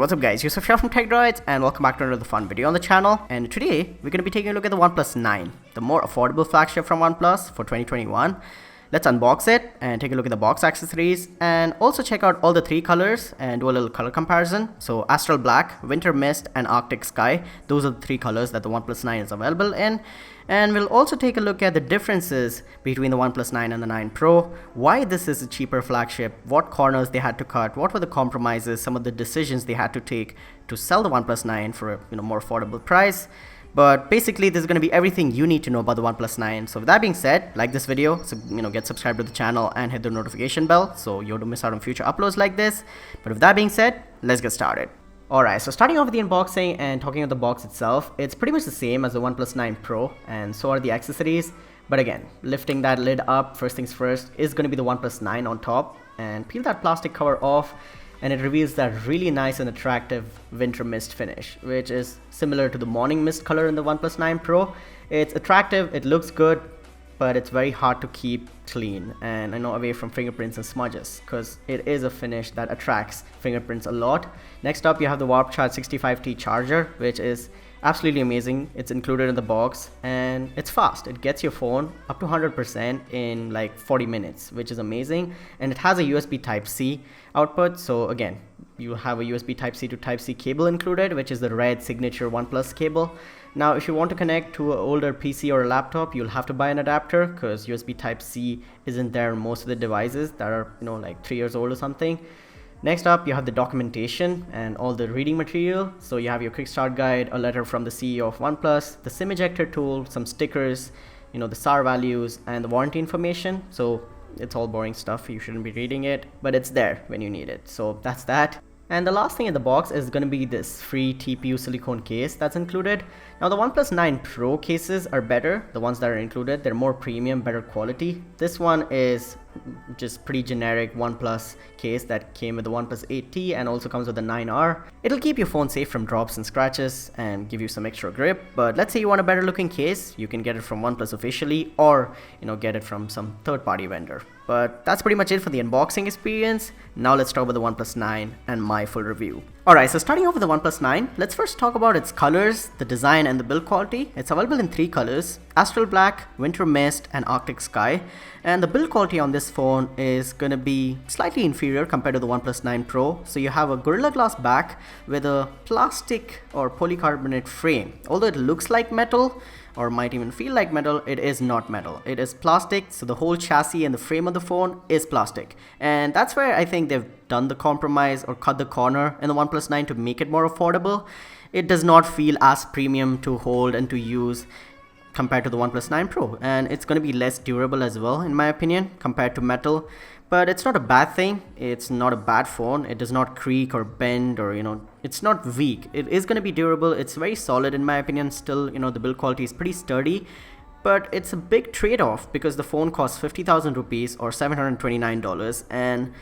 what's up guys, Yusuf here from TechDroids and welcome back to another fun video on the channel. And today we're going to be taking a look at the OnePlus 9, the more affordable flagship from OnePlus for 2021. Let's unbox it and take a look at the box accessories and also check out all the three colors and do a little color comparison. So Astral Black, Winter Mist and Arctic Sky, those are the three colors that the OnePlus 9 is available in. And we'll also take a look at the differences between the OnePlus 9 and the 9 Pro, why this is a cheaper flagship, what corners they had to cut, what were the compromises, some of the decisions they had to take to sell the OnePlus 9 for a more affordable price. But basically this is going to be everything you need to know about the OnePlus 9. So with that being said, like this video, so get subscribed to the channel and hit the notification bell so you don't miss out on future uploads like this. But with that being said, let's get started. Alright, so starting off with the unboxing and talking about the box itself, it's pretty much the same as the OnePlus 9 Pro and so are the accessories. But again, lifting that lid up, first things first, is going to be the OnePlus 9 on top. And peel that plastic cover off and it reveals that really nice and attractive winter mist finish, which is similar to the morning mist color in the OnePlus 9 Pro. It's attractive, it looks good, but it's very hard to keep clean and away from fingerprints and smudges because it is a finish that attracts fingerprints a lot. Next up, you have the Warp Charge 65T charger, which is absolutely amazing. It's included in the box and it's fast. It gets your phone up to 100% in like 40 minutes, which is amazing. And it has a USB Type-C output. So again, you have a USB Type-C to Type-C cable included, which is the red signature OnePlus cable. Now, if you want to connect to an older PC or a laptop, you'll have to buy an adapter because USB Type-C isn't there on most of the devices that are, like 3 years old or something. Next up, you have the documentation and all the reading material. So you have your quick start guide, a letter from the CEO of OnePlus, the SIM ejector tool, some stickers, the SAR values and the warranty information. So it's all boring stuff. You shouldn't be reading it, but it's there when you need it. So that's that. And the last thing in the box is going to be this free TPU silicone case that's included. Now the OnePlus 9 Pro cases are better, the ones that are included. They're more premium, better quality. This one is just pretty generic OnePlus case that came with the OnePlus 8T and also comes with the 9R. It'll keep your phone safe from drops and scratches and give you some extra grip. But let's say you want a better looking case, you can get it from OnePlus officially or get it from some third-party vendor. But that's pretty much it for the unboxing experience. Now let's talk about the OnePlus 9 and my full review. Alright, so starting off with the OnePlus 9, let's first talk about its colors, the design and the build quality. It's available in three colors: Astral Black, Winter Mist and Arctic Sky. And the build quality on this phone is going to be slightly inferior compared to the OnePlus 9 Pro. So you have a Gorilla Glass back with a plastic or polycarbonate frame. Although it looks like metal or might even feel like metal, it is not metal. It is plastic, so the whole chassis and the frame of the phone is plastic. And that's where I think they've done the compromise or cut the corner in the OnePlus 9 to make it more affordable. It does not feel as premium to hold and to use compared to the OnePlus 9 Pro, and it's going to be less durable as well in my opinion compared to metal. But it's not a bad thing, it's not a bad phone, it does not creak or bend or it's not weak. It is going to be durable, it's very solid in my opinion still. The build quality is pretty sturdy, but it's a big trade-off because the phone costs 50,000 rupees or $729 and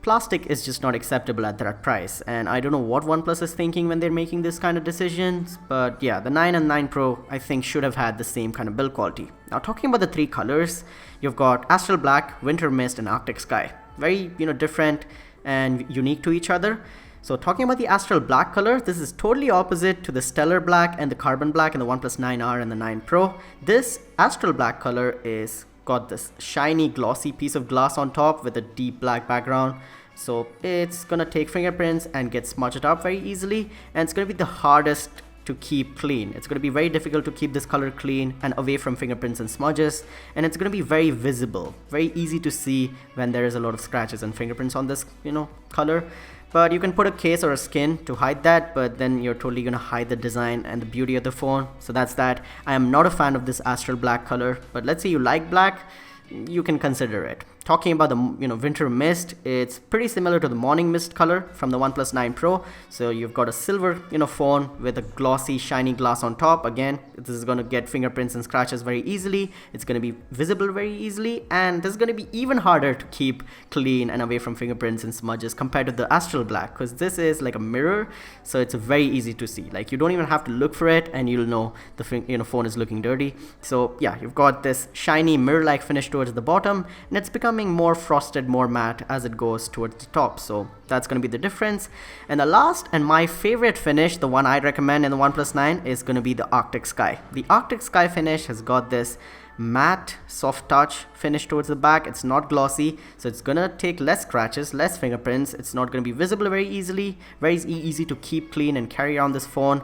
plastic is just not acceptable at that price. And I don't know what OnePlus is thinking when they're making this kind of decisions, but yeah, the 9 and 9 Pro I think should have had the same kind of build quality. Now talking about the three colors, you've got Astral Black, Winter Mist and Arctic Sky. Very different and unique to each other. So talking about the Astral Black color, this is totally opposite to the Stellar Black and the Carbon Black in the OnePlus 9R and the 9 Pro. This Astral Black color is got this shiny glossy piece of glass on top with a deep black background. So it's gonna take fingerprints and get smudged up very easily, and it's gonna be the hardest to keep clean. It's gonna be very difficult to keep this color clean and away from fingerprints and smudges, and it's gonna be very visible, very easy to see when there is a lot of scratches and fingerprints on this color. But you can put a case or a skin to hide that, but then you're totally gonna hide the design and the beauty of the phone. So that's that. I am not a fan of this Astral Black color, but let's say you like black, you can consider it. Talking about the Winter Mist, it's pretty similar to the Morning Mist color from the OnePlus 9 Pro. So you've got a silver phone with a glossy shiny glass on top. Again, this is going to get fingerprints and scratches very easily. It's going to be visible very easily, and this is going to be even harder to keep clean and away from fingerprints and smudges compared to the Astral Black, because this is like a mirror, so it's very easy to see. Like you don't even have to look for it and you'll know the phone is looking dirty. So yeah, you've got this shiny mirror-like finish towards the bottom, and it's becoming becoming more frosted, more matte as it goes towards the top. So that's going to be the difference. And the last and my favorite finish, the one I recommend in the OnePlus 9, is going to be the Arctic Sky. The Arctic Sky finish has got this matte soft touch finish towards the back. It's not glossy, so it's gonna take less scratches, less fingerprints. It's not gonna be visible very easily, very easy to keep clean and carry around this phone,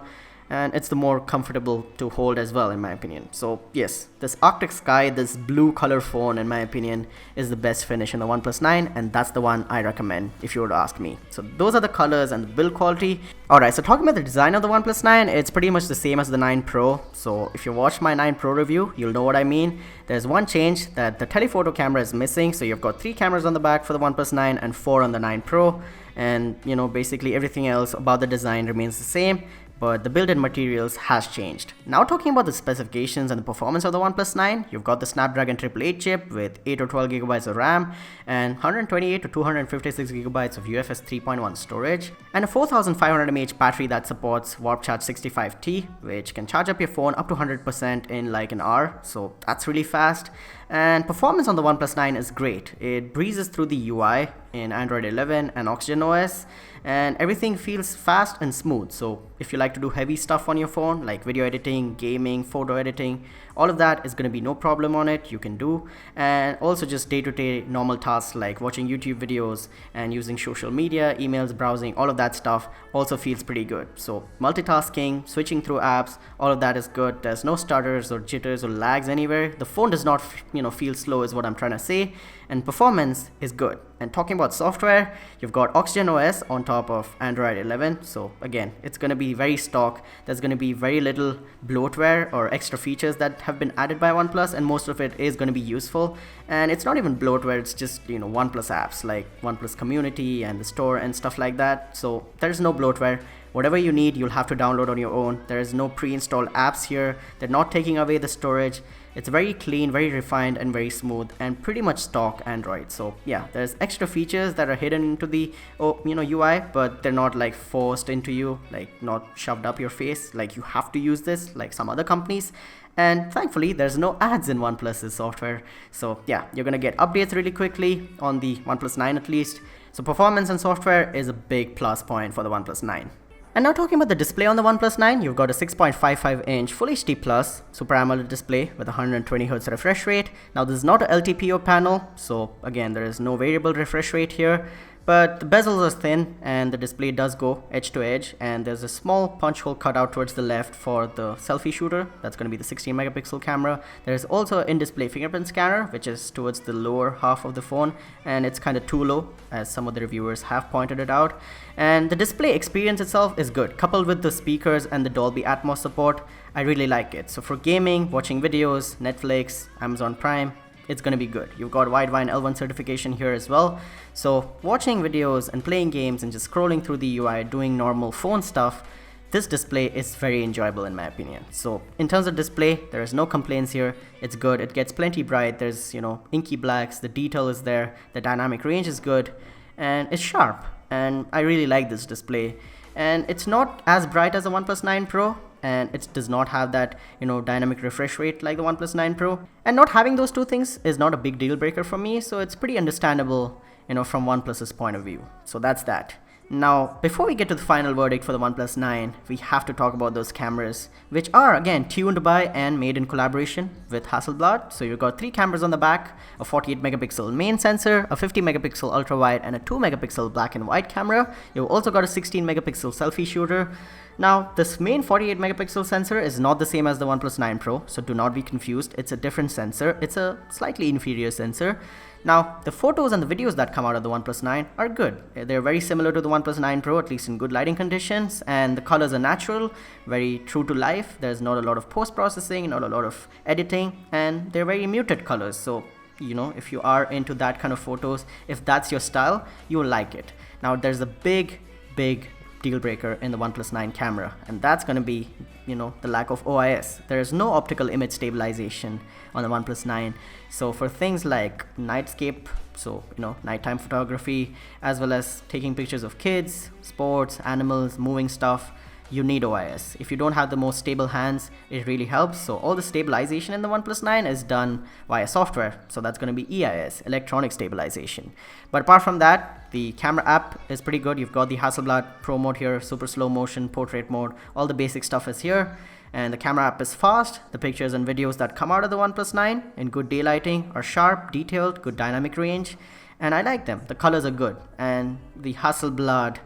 and it's the more comfortable to hold as well, in my opinion. So yes, this Arctic Sky, this blue color phone, in my opinion, is the best finish in the OnePlus 9, and that's the one I recommend if you were to ask me. So those are the colors and the build quality. Alright, so talking about the design of the OnePlus 9, it's pretty much the same as the 9 Pro. So if you watch my 9 Pro review, you'll know what I mean. There's one change, that the telephoto camera is missing, so you've got 3 cameras on the back for the OnePlus 9 and 4 on the 9 Pro, and you know, basically everything else about the design remains the same, but the built-in materials has changed. Now talking about the specifications and the performance of the OnePlus 9, you've got the Snapdragon 888 chip with 8 or 12 gigabytes of RAM and 128 to 256 gigabytes of UFS 3.1 storage, and a 4500 mAh battery that supports Warp Charge 65T, which can charge up your phone up to 100% in like an hour, so that's really fast. And performance on the OnePlus 9 is great. It breezes through the UI in Android 11 and Oxygen OS, and everything feels fast and smooth. So if you like to do heavy stuff on your phone, like video editing, gaming, photo editing, all of that is going to be no problem on it. You can do, and also just day-to-day normal tasks like watching YouTube videos and using social media, emails, browsing, all of that stuff also feels pretty good. So multitasking, switching through apps, all of that is good. There's no stutters or jitters or lags anywhere. The phone does not feel slow, is what I'm trying to say, and performance is good. And talking about software, you've got Oxygen OS on top of Android 11, so again, it's going to be very stock. There's going to be very little bloatware or extra features that have been added by OnePlus, and most of it is going to be useful. And it's not even bloatware, it's just OnePlus apps like OnePlus Community and the store and stuff like that. So there's no bloatware. Whatever you need, you'll have to download on your own. There is no pre-installed apps here. They're not taking away the storage. It's very clean, very refined, and very smooth, and pretty much stock Android. So yeah, there's extra features that are hidden into the UI, but they're not like forced into you, like not shoved up your face, like you have to use this like some other companies. And thankfully, there's no ads in OnePlus's software. So yeah, you're gonna get updates really quickly on the OnePlus 9 at least. So performance and software is a big plus point for the OnePlus 9. And now talking about the display on the OnePlus 9, you've got a 6.55-inch Full HD Plus Super AMOLED display with 120Hz refresh rate. Now this is not a LTPO panel, so again there is no variable refresh rate here. But the bezels are thin and the display does go edge to edge, and there's a small punch hole cut out towards the left for the selfie shooter. That's going to be the 16 megapixel camera. There's also an in-display fingerprint scanner, which is towards the lower half of the phone, and it's kind of too low, as some of the reviewers have pointed it out. And the display experience itself is good, coupled with the speakers and the Dolby Atmos support. I really like it. So for gaming, watching videos, Netflix, Amazon Prime, it's going to be good. You've got Widevine L1 certification here as well. So watching videos and playing games and just scrolling through the UI, doing normal phone stuff, this display is very enjoyable in my opinion. So in terms of display, there is no complaints here. It's good. It gets plenty bright. There's, inky blacks. The detail is there. The dynamic range is good, and it's sharp. And I really like this display. And it's not as bright as the OnePlus 9 Pro, and it does not have that dynamic refresh rate like the OnePlus 9 Pro. And not having those two things is not a big deal breaker for me, so it's pretty understandable from OnePlus's point of view. So that's that. Now, before we get to the final verdict for the OnePlus 9, we have to talk about those cameras, which are again tuned by and made in collaboration with Hasselblad. So you've got 3 cameras on the back, a 48 megapixel main sensor, a 50 megapixel ultra wide, and a 2 megapixel black and white camera. You've also got a 16 megapixel selfie shooter. Now, this main 48 megapixel sensor is not the same as the OnePlus 9 Pro, so do not be confused. It's a different sensor. It's a slightly inferior sensor. Now, the photos and the videos that come out of the OnePlus 9 are good. They're very similar to the OnePlus 9 Pro, at least in good lighting conditions, and the colors are natural, very true to life. There's not a lot of post-processing, not a lot of editing, and they're very muted colors. So, if you are into that kind of photos, if that's your style, you'll like it. Now, there's a big deal breaker in the OnePlus 9 camera, and that's going to be the lack of OIS. There is no optical image stabilization on the OnePlus 9. So for things like nightscape, so nighttime photography, as well as taking pictures of kids, sports, animals, moving stuff, you need OIS. If you don't have the most stable hands, it really helps. So all the stabilization in the OnePlus 9 is done via software. So that's going to be EIS, electronic stabilization. But apart from that, the camera app is pretty good. You've got the Hasselblad Pro mode here, super slow motion, portrait mode, all the basic stuff is here. And the camera app is fast. The pictures and videos that come out of the OnePlus 9 in good daylighting are sharp, detailed, good dynamic range. And I like them. The colors are good. And the Hasselblad,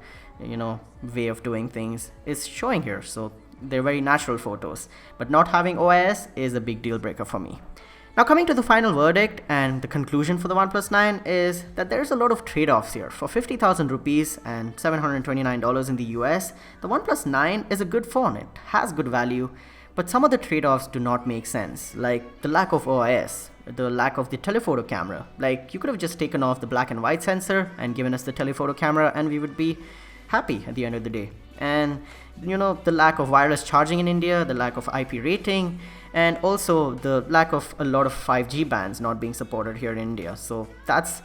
way of doing things is showing here. So they're very natural photos. But not having OIS is a big deal breaker for me. Now coming to the final verdict and the conclusion for the OnePlus 9 is that there's a lot of trade-offs here. For 50,000 rupees and $729 in the US, the OnePlus 9 is a good phone. It has good value, but some of the trade-offs do not make sense, like the lack of OIS, the lack of the telephoto camera. Like, you could have just taken off the black and white sensor and given us the telephoto camera and we would be happy at the end of the day. And the lack of wireless charging in India, the lack of IP rating, and also the lack of a lot of 5G bands not being supported here in India. So that's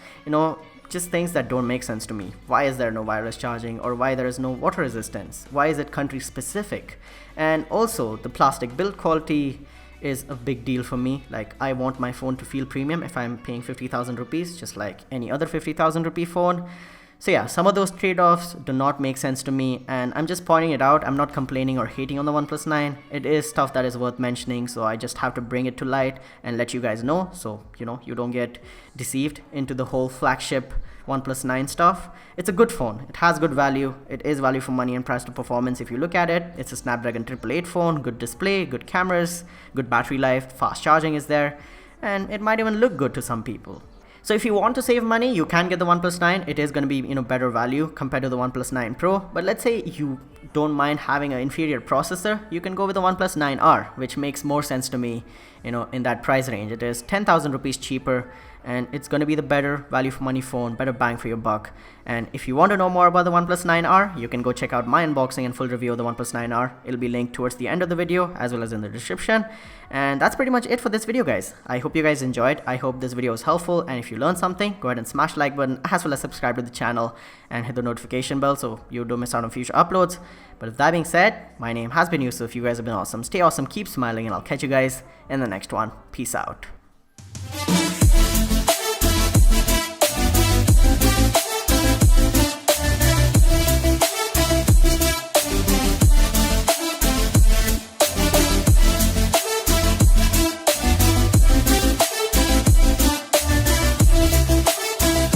just things that don't make sense to me. Why is there no wireless charging, or why there is no water resistance? Why is it country specific? And also the plastic build quality is a big deal for me. Like, I want my phone to feel premium if I'm paying 50,000 rupees, just like any other 50,000 rupee phone. So yeah, some of those trade-offs do not make sense to me, and I'm just pointing it out. I'm not complaining or hating on the OnePlus 9. It is stuff that is worth mentioning, so I just have to bring it to light and let you guys know, so you don't get deceived into the whole flagship OnePlus 9 stuff. It's a good phone. It has good value. It is value for money and price to performance. If you look at it, it's a Snapdragon 888 phone, good display, good cameras, good battery life, fast charging is there, and it might even look good to some people. So if you want to save money, you can get the OnePlus 9. It is going to be better value compared to the OnePlus 9 Pro. But let's say you don't mind having an inferior processor, you can go with the OnePlus 9R, which makes more sense to me, in that price range. It is 10,000 rupees cheaper, and it's going to be the better value for money phone, better bang for your buck. And if you want to know more about the OnePlus 9R, you can go check out my unboxing and full review of the OnePlus 9R. It'll be linked towards the end of the video as well as in the description. And that's pretty much it for this video, guys. I hope you guys enjoyed. I hope this video was helpful, and if you learned something, go ahead and smash the like button as well as subscribe to the channel and hit the notification bell so you don't miss out on future uploads. But with that being said, my name has been Yusuf. You guys have been awesome. Stay awesome, keep smiling, and I'll catch you guys in the next one. Peace out.